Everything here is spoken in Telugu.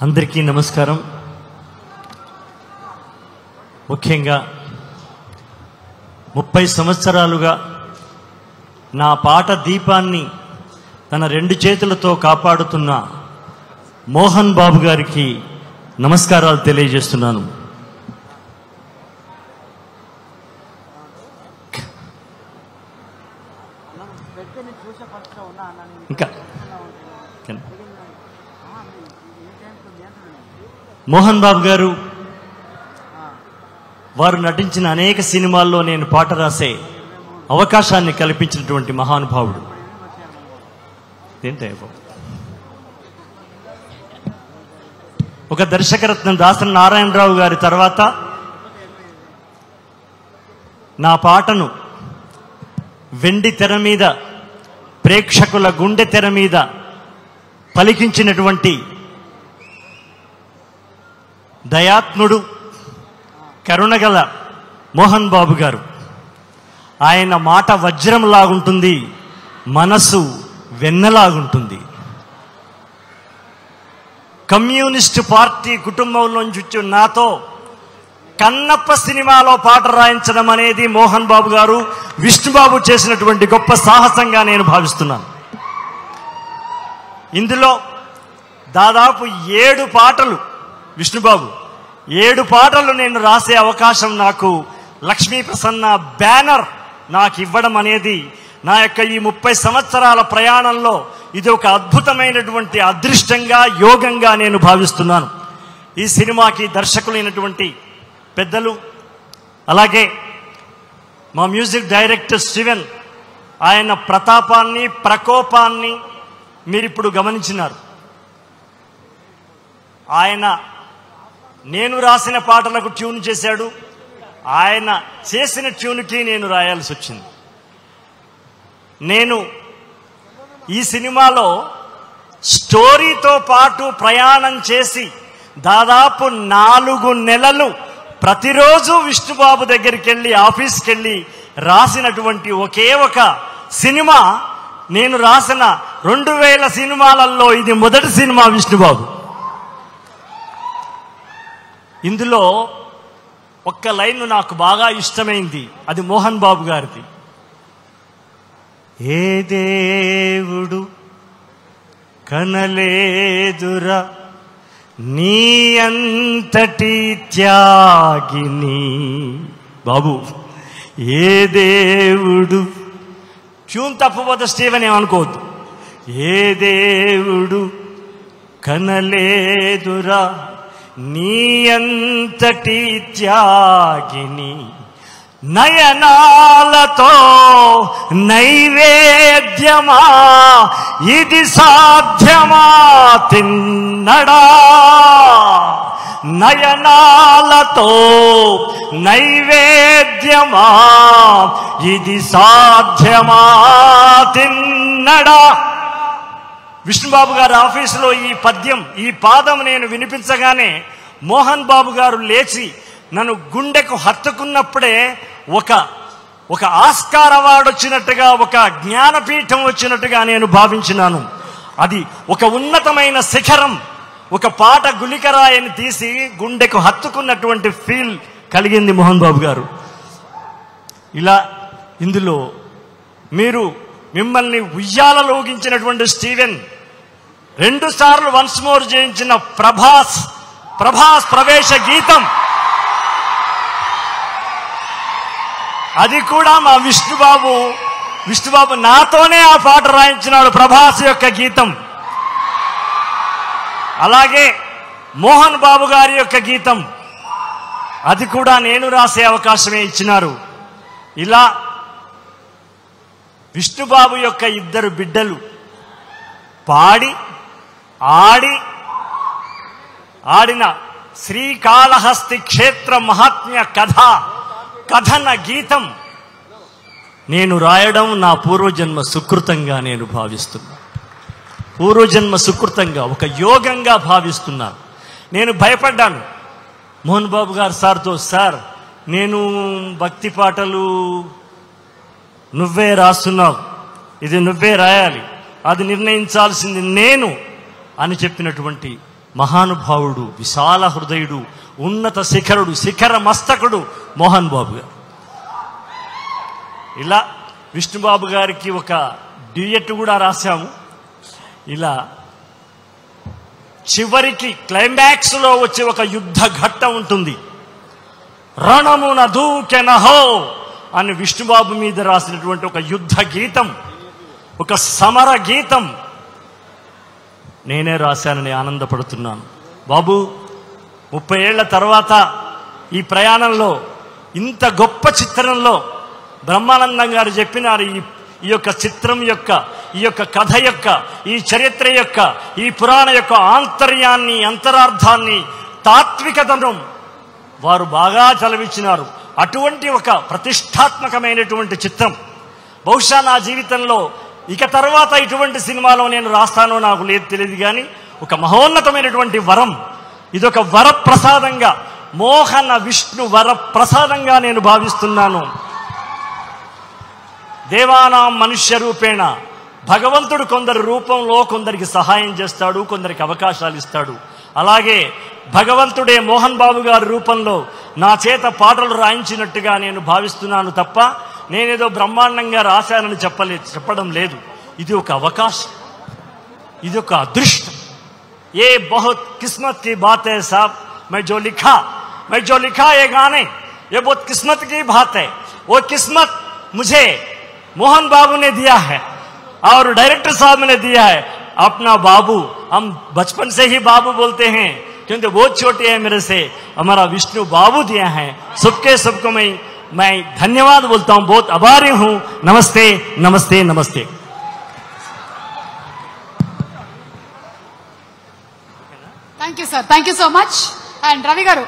అందరికీ నమస్కారం. ముఖ్యంగా 30 సంవత్సరాలుగా నా పాట దీపాన్ని తన 2 చేతులతో కాపాడుతున్న మోహన్ బాబు గారికి నమస్కారాలు తెలియజేస్తున్నాను. ఇంకా మోహన్ బాబు గారు వారు నటించిన అనేక సినిమాల్లో నేను పాట రాసే అవకాశాన్ని కల్పించినటువంటి మహానుభావుడు. ఒక దర్శకరత్నం దాసరి నారాయణరావు గారి తర్వాత నా పాటను వెండి తెర మీద, ప్రేక్షకుల గుండె తెర మీద పలికించినటువంటి దయాత్ముడు, కరుణగల మోహన్ బాబు గారు. ఆయన మాట వజ్రంలాగుంటుంది, మనసు వెన్నలాగుంటుంది. కమ్యూనిస్టు పార్టీ కుటుంబంలోంచి నాతో కన్నప్ప సినిమాలో పాట రాయించడం అనేది మోహన్ బాబు గారు, విష్ణుబాబు చేసినటువంటి గొప్ప సాహసంగా నేను భావిస్తున్నాను. ఇందులో దాదాపు 7 పాటలు విష్ణుబాబు 7 పాటలు నేను రాసే అవకాశం నాకు లక్ష్మీ ప్రసన్న బ్యానర్ నాకు ఇవ్వడం అనేది నా యొక్క ఈ 30 సంవత్సరాల ప్రయాణంలో ఇది ఒక అద్భుతమైనటువంటి అదృష్టంగా, యోగంగా నేను భావిస్తున్నాను. ఈ సినిమాకి దర్శకులైనటువంటి పెద్దలు, అలాగే మా మ్యూజిక్ డైరెక్టర్ శివన్, ఆయన ప్రతాపాన్ని, ప్రకోపాన్ని మీరిప్పుడు గమనించినారు. ఆయన నేను రాసిన పాటలకు ట్యూన్ చేశాడు, ఆయన చేసిన ట్యూన్కి నేను రాయాల్సి వచ్చింది. నేను ఈ సినిమాలో స్టోరీతో పాటు ప్రయాణం చేసి దాదాపు 4 నెలలు ప్రతిరోజు విష్ణుబాబు దగ్గరికి వెళ్ళి, ఆఫీస్కి వెళ్ళి రాసినటువంటి ఒకే ఒక సినిమా, నేను రాసిన 2000 సినిమాలలో ఇది మొదటి సినిమా విష్ణుబాబు. ఇందులో ఒక్క లైన్ నాకు బాగా ఇష్టమైంది, అది మోహన్ బాబు గారిది. ఏ దేవుడు కనలేదురా నీ అంతటి త్యాగిని. బాబు, ఏ దేవుడు, ట్యూన్ తప్పపోతే స్టీవెన్ ఏమనుకోవద్దు, ఏ దేవుడు కనలేదురా నీ అంతటి త్యాగిని, నయనాలతో నైవేద్యమా ఇది సాధ్యమా తిన్నడా, నయనాలతో నైవేద్యమా ఇది సాధ్యమా తిన్నడా. విష్ణుబాబు గారి ఆఫీసులో ఈ పద్యం, ఈ పాదం నేను వినిపించగానే మోహన్ బాబు గారు లేచి నన్ను గుండెకు హత్తుకున్నప్పుడే ఒక ఆస్కార్ అవార్డు వచ్చినట్టుగా, ఒక జ్ఞానపీఠం వచ్చినట్టుగా నేను భావించినాను. అది ఒక ఉన్నతమైన శిఖరం, ఒక పాట గులికరాయని తీసి గుండెకు హత్తుకున్నటువంటి ఫీల్ కలిగింది మోహన్ బాబు గారు. ఇలా ఇందులో మిమ్మల్ని ఉయ్యాలలో ఊగించినటువంటి స్టీవెన్, 2 సార్లు వన్స్ మోర్ చేయించిన ప్రభాస్ ప్రవేశ గీతం, అది కూడా మా విష్ణుబాబు నాతోనే ఆ పాట రాయించినాడు, ప్రభాస్ యొక్క గీతం. అలాగే మోహన్ బాబు గారి యొక్క గీతం, అది కూడా నేను రాసే అవకాశమే ఇచ్చినారు. ఇలా విష్ణుబాబు యొక్క 2 బిడ్డలు పాడి ఆడిన శ్రీకాళహస్తి క్షేత్ర మహాత్మ్య కథన గీతం నేను రాయడం నా పూర్వజన్మ సుకృతంగా నేను భావిస్తున్నా. పూర్వజన్మ సుకృతంగా, ఒక యోగంగా భావిస్తున్నాను. నేను భయపడ్డాను మోహన్ బాబు గారు సార్తో, సార్ నేను భక్తి పాటలు నువ్వే రాస్తున్నావు, ఇది నువ్వే రాయాలి, అది నిర్ణయించాల్సింది నేను అని చెప్పినటువంటి మహానుభావుడు, విశాల హృదయుడు, ఉన్నత శిఖరుడు, శిఖర మస్తకుడు మోహన్ బాబు గారు. ఇలా విష్ణుబాబు గారికి ఒక డ్యూయట్ కూడా రాశాము. ఇలా చివరికి క్లైమాక్స్ లో వచ్చే ఒక యుద్ధ ఘట్టం ఉంటుంది. రణమున దూకెనహో అని విష్ణుబాబు మీద రాసినటువంటి ఒక యుద్ధ గీతం, ఒక సమర గీతం నేనే రాశానని ఆనందపడుతున్నాను. బాబు, 30 ఏళ్ల తర్వాత ఈ ప్రయాణంలో ఇంత గొప్ప చిత్రంలో బ్రహ్మానందం గారు చెప్పినారు, ఈ యొక్క చిత్రం యొక్క, ఈ యొక్క కథ యొక్క, ఈ చరిత్ర యొక్క, ఈ పురాణ యొక్క ఆంతర్యాన్ని, అంతరార్థాన్ని, తాత్వికతను వారు బాగా చలవిచ్చినారు. అటువంటి ఒక ప్రతిష్టాత్మకమైనటువంటి చిత్రం బహుశా నా జీవితంలో ఇక తర్వాత ఇటువంటి సినిమాలో నేను రాస్తానో నాకు లేదు తెలియదు, కానీ ఒక మహోన్నతమైనటువంటి వరం, ఇదొక వరప్రసాదంగా, మోహన విష్ణు వరప్రసాదంగా నేను భావిస్తున్నాను. దేవానాం మనుష్య రూపేణ, భగవంతుడు కొందరి రూపంలో కొందరికి సహాయం చేస్తాడు, కొందరికి అవకాశాలు ఇస్తాడు. అలాగే భగవంతుడే మోహన్ బాబు గారి రూపంలో నా చేత పాటలు రాయించినట్టుగా నేను భావిస్తున్నాను తప్ప నేనేదో బ్రహ్మాండంగా రాశానని చెప్పడం లేదు. ఇది ఒక అవకాశం, ఇది ఒక అదృష్టం. ఏ బహుత్ కిస్మత్ కి బాత్ హై సాబ్, मैं जो लिखा ये गाने, ये बहुत किस्मत की बात है. वो किस्मत मुझे मोहन बाबू ने दिया है और डायरेक्टर साहब ने दिया है. अपना बाबू, हम बचपन से ही बाबू बोलते हैं क्योंकि बहुत छोटे हैं मेरे से, हमारा विष्णु बाबू दिया है. सबको मैं धन्यवाद बोलता हूं, बहुत आभारी हूं. नमस्ते नमस्ते नमस्ते. Thank you sir, thank you so much. And Ravi గారు